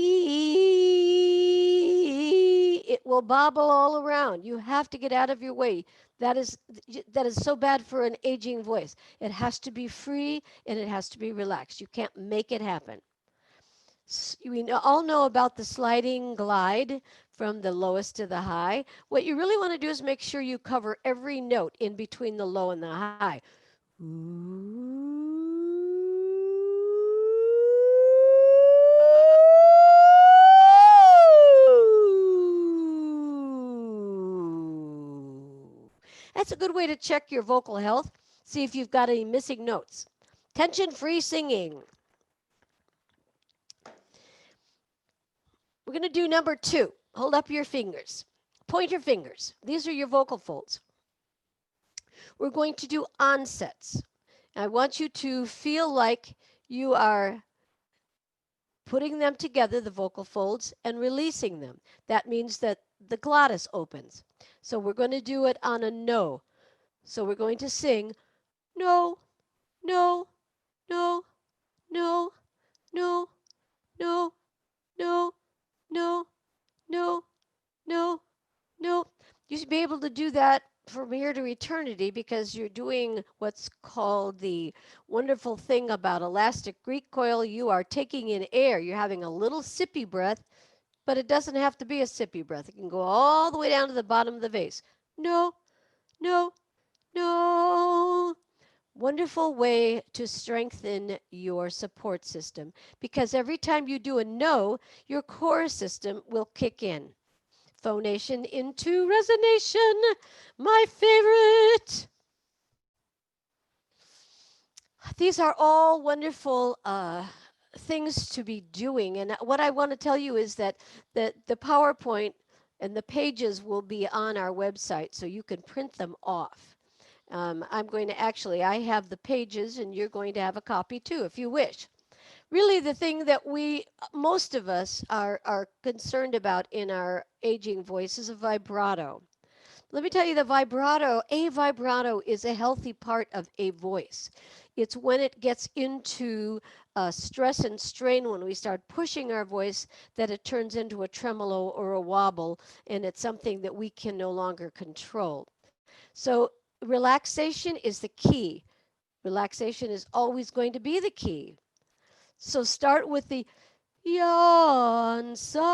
will bobble all around. You have to get out of your way. That is so bad for an aging voice. It has to be free and it has to be relaxed. You can't make it happen. We all know about the sliding glide from the lowest to the high. What you really want to do is make sure you cover every note in between the low and the high. That's a good way to check your vocal health. See if you've got any missing notes. Tension-free singing. We're going to do number 2. Hold up your fingers. Point your fingers. These are your vocal folds. We're going to do onsets. I want you to feel like you are putting them together, the vocal folds, and releasing them. That means that the glottis opens. So we're going to do it on a no. So we're going to sing no, no, no, no, no, no, no, no, no, no, no. You should be able to do that from here to eternity because you're doing what's called the wonderful thing about elastic Greek coil. You are taking in air. You're having a little sippy breath, but it doesn't have to be a sippy breath. It can go all the way down to the bottom of the vase. No, no, no. Wonderful way to strengthen your support system because every time you do a no, your core system will kick in. Phonation into resonation, my favorite. These are all wonderful things to be doing. And what I want to tell you is that the PowerPoint and the pages will be on our website, so you can print them off. I'm going to I have the pages, and you're going to have a copy too, if you wish. Really, the thing that most of us are concerned about in our aging voice is a vibrato. Let me tell you, a vibrato is a healthy part of a voice. It's when it gets into stress and strain, when we start pushing our voice, that it turns into a tremolo or a wobble, and it's something that we can no longer control. So relaxation is the key. Relaxation is always going to be the key. So start with the yawn, sigh,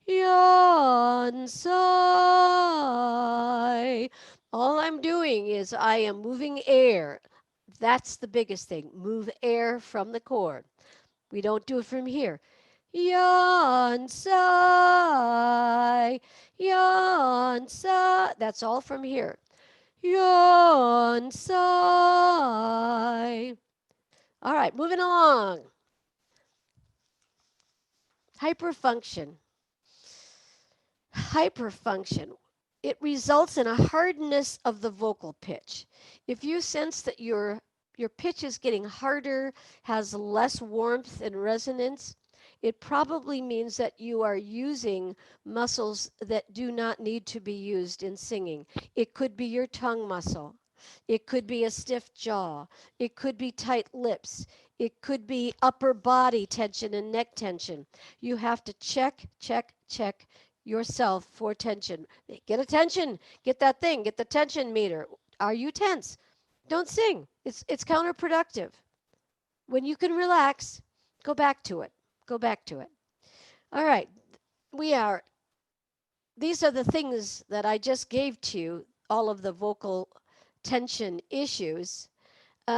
yawn, sigh. All I'm doing is I am moving air. That's the biggest thing. Move air from the cord. We don't do it from here. Yawn, sigh, yawn, sigh. That's all from here. Yawn, sigh. All right, moving along. Hyperfunction. Hyperfunction. It results in a hardness of the vocal pitch. If you sense that your pitch is getting harder, has less warmth and resonance, it probably means that you are using muscles that do not need to be used in singing. It could be your tongue muscle. It could be a stiff jaw. It could be tight lips. It could be upper body tension and neck tension. You have to check yourself for tension. Get attention. Get that thing. Get the tension meter. Are you tense? Don't sing. It's counterproductive. When you can relax, go back to it. Go back to it. All right. These are the things that I just gave to you, all of the vocal tension issues. We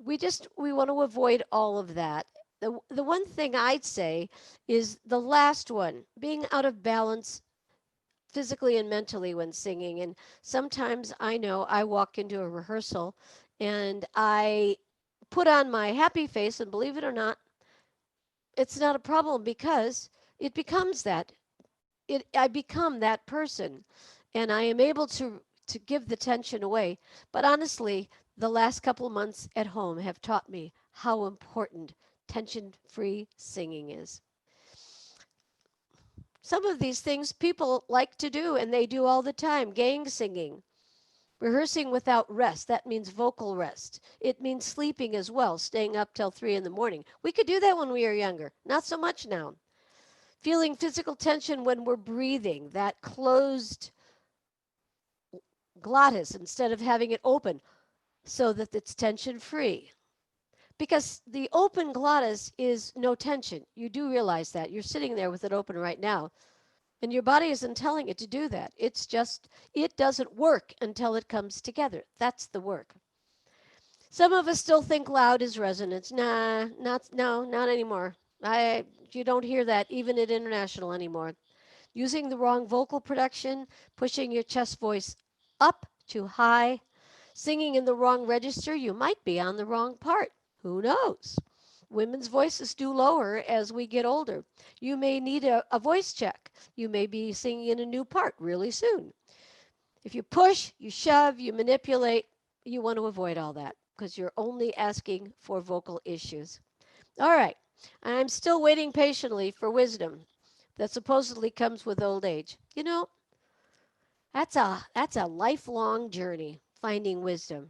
want to avoid all of that. The one thing I'd say is the last one, being out of balance physically and mentally when singing. And sometimes I know I walk into a rehearsal and I put on my happy face, and believe it or not, it's not a problem because it becomes that. I become that person, and I am able to give the tension away. But honestly, the last couple of months at home have taught me how important tension-free singing is. Some of these things people like to do, and they do all the time. Gang singing, rehearsing without rest. That means vocal rest. It means sleeping as well, staying up till 3 in the morning. We could do that when we were younger. Not so much now. Feeling physical tension when we're breathing, that closed glottis instead of having it open so that it's tension free. Because the open glottis is no tension. You do realize that. You're sitting there with it open right now, and your body isn't telling it to do that. It's just, it doesn't work until it comes together. That's the work. Some of us still think loud is resonance. Nah, not anymore. You don't hear that even at international anymore. Using the wrong vocal production, pushing your chest voice up too high, singing in the wrong register, you might be on the wrong part. Who knows? Women's voices do lower as we get older. You may need a voice check. You may be singing in a new part really soon. If you push, you shove, you manipulate, you want to avoid all that because you're only asking for vocal issues. All right. I'm still waiting patiently for wisdom that supposedly comes with old age. You know, that's a lifelong journey finding wisdom.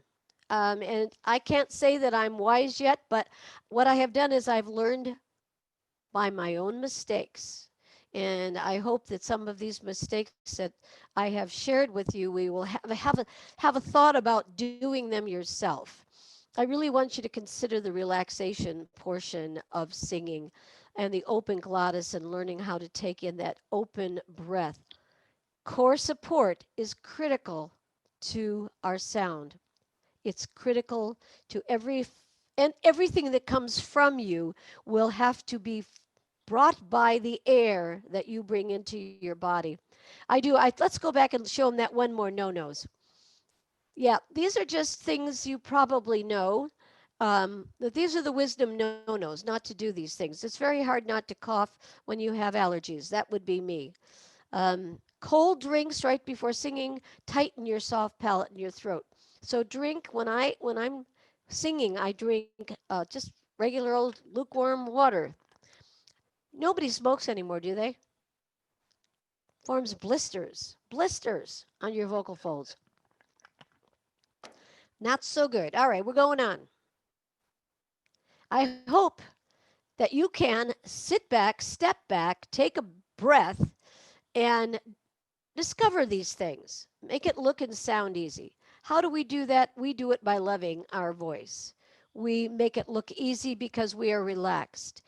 And I can't say that I'm wise yet, but what I have done is I've learned by my own mistakes. And I hope that some of these mistakes that I have shared with you, we will have a thought about doing them yourself. I really want you to consider the relaxation portion of singing and the open glottis and learning how to take in that open breath. Core support is critical to our sound. It's critical to and everything that comes from you will have to be brought by the air that you bring into your body. Let's go back and show them that one more no-nos. Yeah, these are just things you probably know. That these are the wisdom no-nos, not to do these things. It's very hard not to cough when you have allergies. That would be me. Cold drinks right before singing tighten your soft palate and your throat. So drink when I'm singing, I drink just regular old lukewarm water. Nobody smokes anymore, do they? Forms blisters on your vocal folds. Not so good. All right, we're going on. I hope that you can sit back, step back, take a breath, and discover these things. Make it look and sound easy. How do we do that? We do it by loving our voice. We make it look easy because we are relaxed.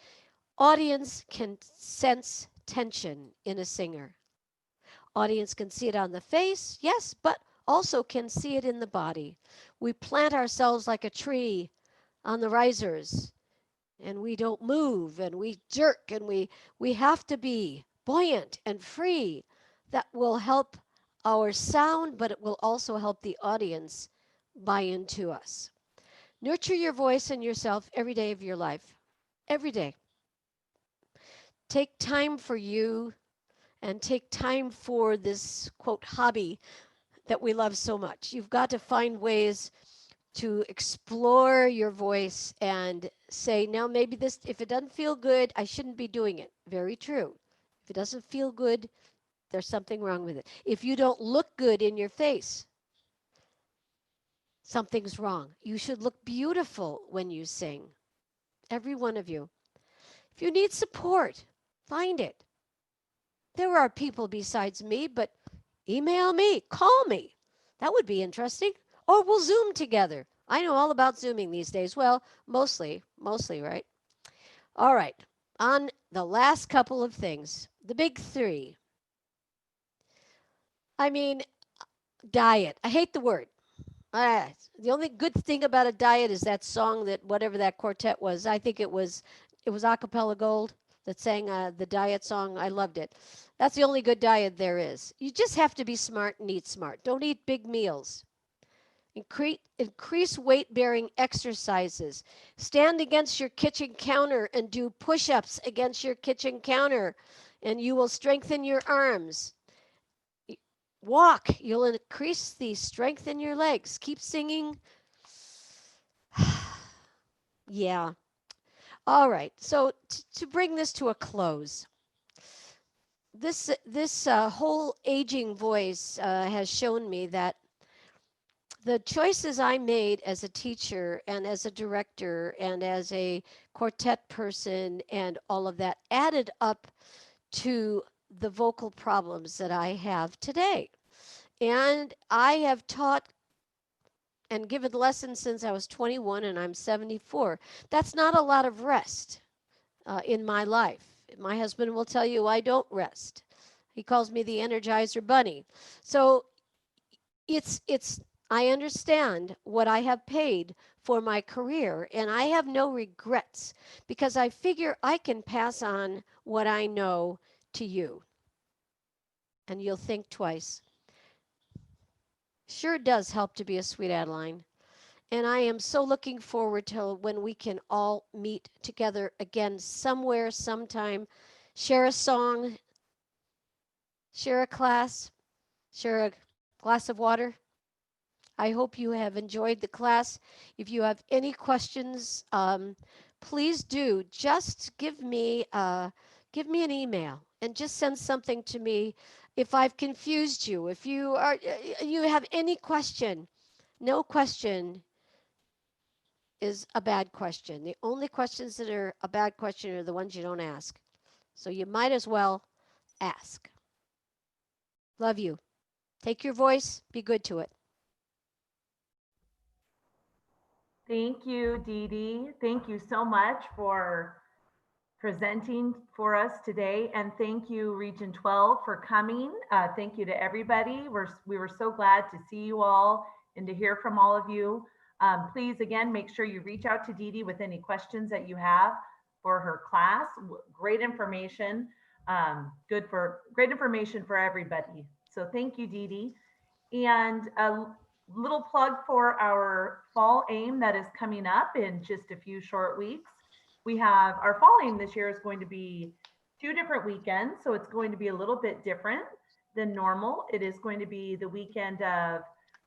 Audience can sense tension in a singer. Audience can see it on the face, yes, but also can see it in the body. We plant ourselves like a tree on the risers, and we don't move, and we jerk, and we have to be buoyant and free. That will help our sound, but it will also help the audience buy into us. Nurture your voice and yourself every day of your life. Every day. Take time for you and take time for this quote hobby that we love so much. You've got to find ways to explore your voice and say, now maybe this, if it doesn't feel good, I shouldn't be doing it. Very true. If it doesn't feel good, there's something wrong with it. If you don't look good in your face, something's wrong. You should look beautiful when you sing. Every one of you. If you need support, find it. There are people besides me, but email me, call me. That would be interesting. Or we'll Zoom together. I know all about Zooming these days. Well, mostly, right? All right. On the last couple of things, the big three. I mean, diet. I hate the word. The only good thing about a diet is that song that whatever that quartet was. I think it was Acapella Gold that sang the diet song. I loved it. That's the only good diet there is. You just have to be smart and eat smart. Don't eat big meals. Increase weight-bearing exercises. Stand against your kitchen counter and do push-ups against your kitchen counter and you will strengthen your arms. Walk, you'll increase the strength in your legs. Keep singing. Yeah. All right. So to bring this to a close, this whole aging voice has shown me that the choices I made as a teacher and as a director and as a quartet person and all of that added up to the vocal problems that I have today. And I have taught and given lessons since I was 21 and I'm 74. That's not a lot of rest in my life. My husband will tell you I don't rest. He calls me the Energizer Bunny. So it's I understand what I have paid for my career and I have no regrets because I figure I can pass on what I know to you. And you'll think twice. Sure does help to be a sweet Adeline. And I am so looking forward to when we can all meet together again somewhere, sometime, share a song, share a class, share a glass of water. I hope you have enjoyed the class. If you have any questions, please do just give me an email and just send something to me. If I've confused you, if you have any question, no question is a bad question. The only questions that are a bad question are the ones you don't ask. So you might as well ask. Love you. Take your voice, be good to it. Thank you, Dee Dee. Thank you so much for presenting for us today. And thank you, Region 12, for coming. Thank you to everybody. We were so glad to see you all and to hear from all of you. Please, again, make sure you reach out to Dee Dee with any questions that you have for her class. Great information. Great information for everybody. So thank you, Dee Dee. And a little plug for our fall aim that is coming up in just a few short weeks. We have our fall aim this year is going to be 2 different weekends. So it's going to be a little bit different than normal. It is going to be the weekend of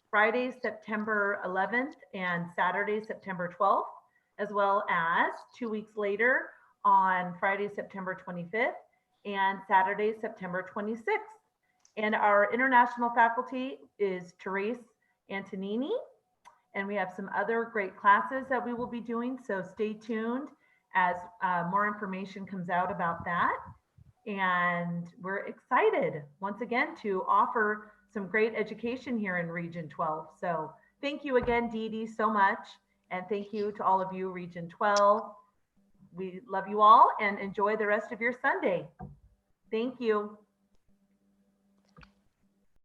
Friday, September 11th and Saturday, September 12th, as well as 2 weeks later on Friday, September 25th and Saturday, September 26th. And our international faculty is Therese Antonini. And we have some other great classes that we will be doing. So stay tuned as more information comes out about that. And we're excited once again to offer some great education here in Region 12. So thank you again, Dee Dee, so much. And thank you to all of you, Region 12. We love you all and enjoy the rest of your Sunday. Thank you.